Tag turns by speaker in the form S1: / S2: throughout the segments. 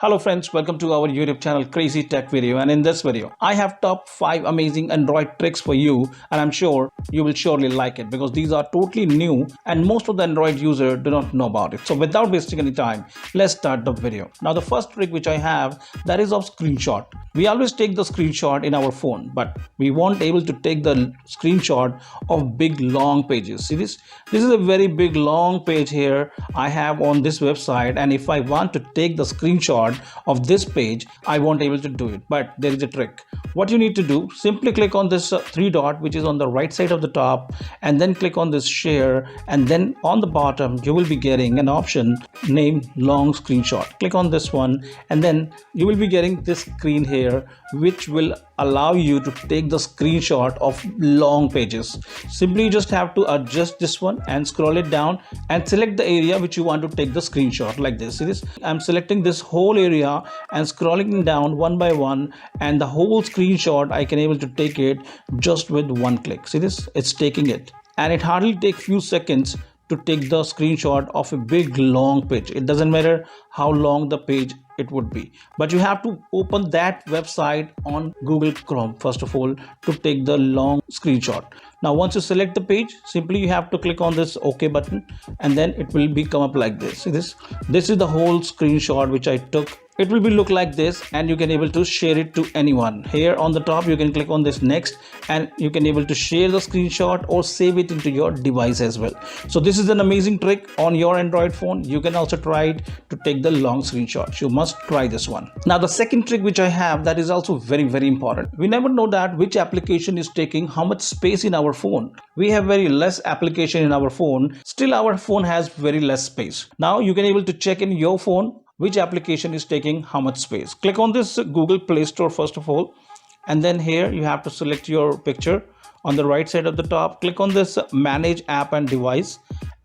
S1: Hello friends, welcome to our YouTube channel Crazy Tech Video, and in this video I have top 5 amazing Android tricks for you, and I'm sure you will surely like it because these are totally new and most of the Android users do not know about it. So without wasting any time, let's start the video. Now the first trick which I have, that is of screenshot. We always take the screenshot in our phone, but we won't able to take the screenshot of big long pages. See this? This is a very big long page here I have on this website, and if I want to take the screenshot of this page, I won't able to do it. But there is a trick. What you need to do, simply click on this three dot which is on the right side of the top, and then click on this share, and then on the bottom you will be getting an option named long screenshot. Click on this one, and then you will be getting this screen here which will allow you to take the screenshot of long pages. Simply you just have to adjust this one and scroll it down and select the area which you want to take the screenshot, like this. See this? I'm selecting this whole area and scrolling down one by one, and the whole screenshot I can able to take it just with one click. See this? It's taking it, and it hardly takes few seconds to take the screenshot of a big long page. It doesn't matter how long the page it would be, but you have to open that website on Google Chrome first of all to take the long screenshot. Now once you select the page, simply you have to click on this OK button, and then it will become up like this. See this? This is the whole screenshot which I took. It will be look like this, and you can able to share it to anyone. Here on the top you can click on this next, and you can able to share the screenshot or save it into your device as well. So this is an amazing trick on your Android phone. You can also try it to take the long screenshots. You must try this one. Now the second trick which I have, that is also very important. We never know that which application is taking how much space in our phone. We have very less application in our phone, still our phone has very less space. Now you can able to check in your phone which application is taking how much space. Click on this Google Play Store first of all, and then here you have to select your picture. On the right side of the top, click on this manage app and device,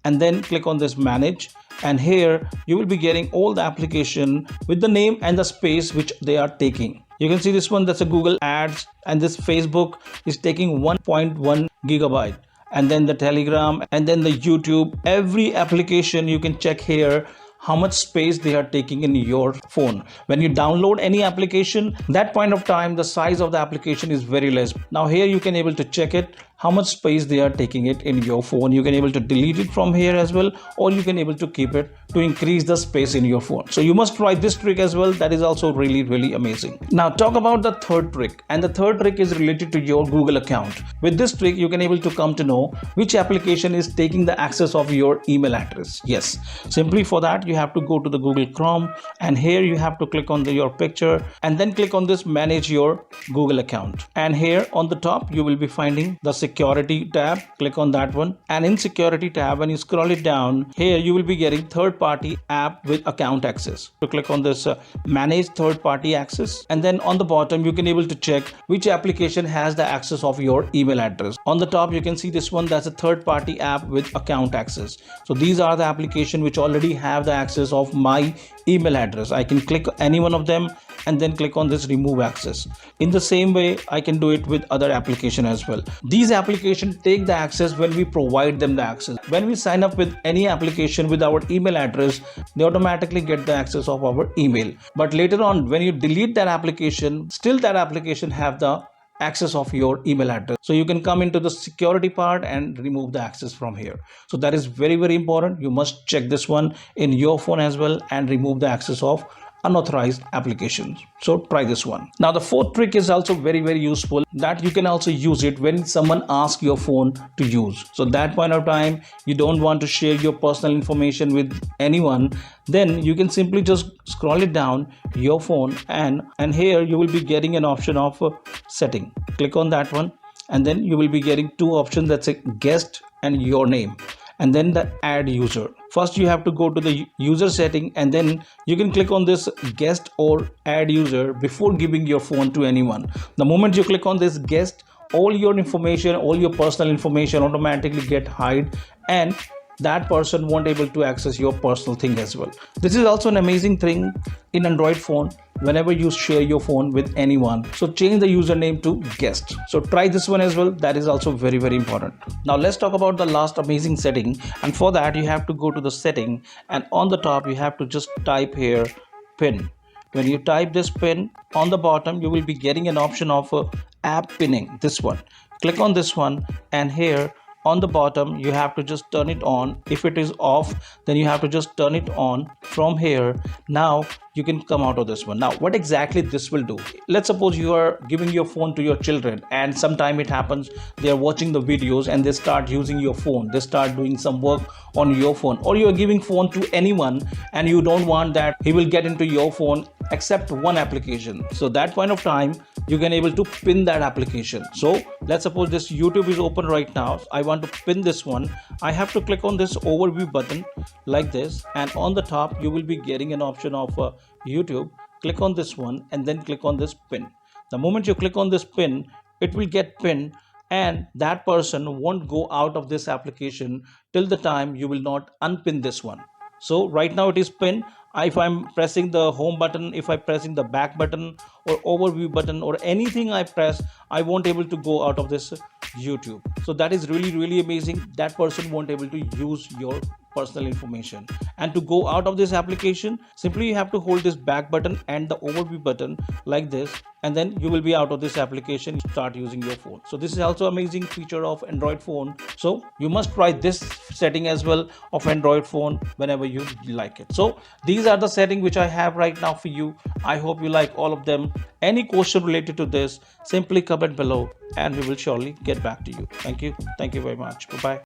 S1: and then click on this manage, and here you will be getting all the application with the name and the space which they are taking. You can see this one, that's a Google Ads, and this Facebook is taking 1.1 gigabyte, and then the Telegram, and then the YouTube. Every application you can check here how much space they are taking in your phone. When you download any application, that point of time the size of the application is very less. Now here you can able to check it how much space they are taking it in your phone. You can able to delete it from here as well, or you can able to keep it to increase the space in your phone. So you must try this trick as well. That is also really amazing. Now talk about the third trick, and the third trick is related to your Google account. With this trick you can able to come to know which application is taking the access of your email address. Yes, simply for that you have to go to the Google Chrome, and here you have to click on your picture, and then click on this manage your Google account, and here on the top you will be finding the security tab. Click on that one, and in security tab when you scroll it down, here you will be getting third party app with account access. So click on this manage third party access, and then on the bottom you can able to check which application has the access of your email address. On the top you can see this one, that's a third party app with account access. So these are the application which already have the access of my email address. I can click any one of them and then click on this remove access. In the same way I can do it with other application as well. These applications take the access when we provide them the access. When we sign up with any application with our email address, they automatically get the access of our email. But later on when you delete that application, still that application have the access of your email address. So you can come into the security part and remove the access from here. So that is very important. You must check this one in your phone as well and remove the access of unauthorized applications. So try this one. Now the fourth trick is also very useful, that you can also use it when someone asks your phone to use. So that point of time you don't want to share your personal information with anyone, then you can simply just scroll it down your phone, and here you will be getting an option of setting. Click on that one, and then you will be getting two options, that's a guest and your name, and then the add user. First you have to go to the user setting, and then you can click on this guest or add user before giving your phone to anyone. The moment you click on this guest, all your information, all your personal information automatically get hide, and that person won't able to access your personal thing as well. This is also an amazing thing in Android phone whenever you share your phone with anyone. So change the username to guest. So try this one as well. That is also very important. Now let's talk about the last amazing setting, and for that you have to go to the setting, and on the top you have to just type here pin. When you type this pin, on the bottom you will be getting an option of app pinning, this one. Click on this one, and here on the bottom you have to just turn it on. If it is off, then you have to just turn it on from here. Now you can come out of this one. Now what exactly this will do, let's suppose you are giving your phone to your children, and sometime it happens they are watching the videos and they start using your phone, they start doing some work on your phone, or you are giving phone to anyone and you don't want that he will get into your phone except one application. So that point of time you can able to pin that application. So let's suppose this YouTube is open right now. I want to pin this one. I have to click on this overview button like this, and on the top you will be getting an option of YouTube. Click on this one and then click on this pin. The moment you click on this pin, it will get pinned, and that person won't go out of this application till the time you will not unpin this one. So right now it is pinned. If I'm pressing the home button, if I'm pressing the back button or overview button or anything I press, I won't able to go out of this YouTube. So that is really amazing. That person won't able to use your personal information. And to go out of this application, simply you have to hold this back button and the overview button like this, and then you will be out of this application, start using your phone. So this is also amazing feature of Android phone. So you must try this setting as well of Android phone whenever you like it. So these are the settings which I have right now for you. I hope you like all of them. Any question related to this, simply comment below and we will surely get back to you. Thank you very much. Bye bye.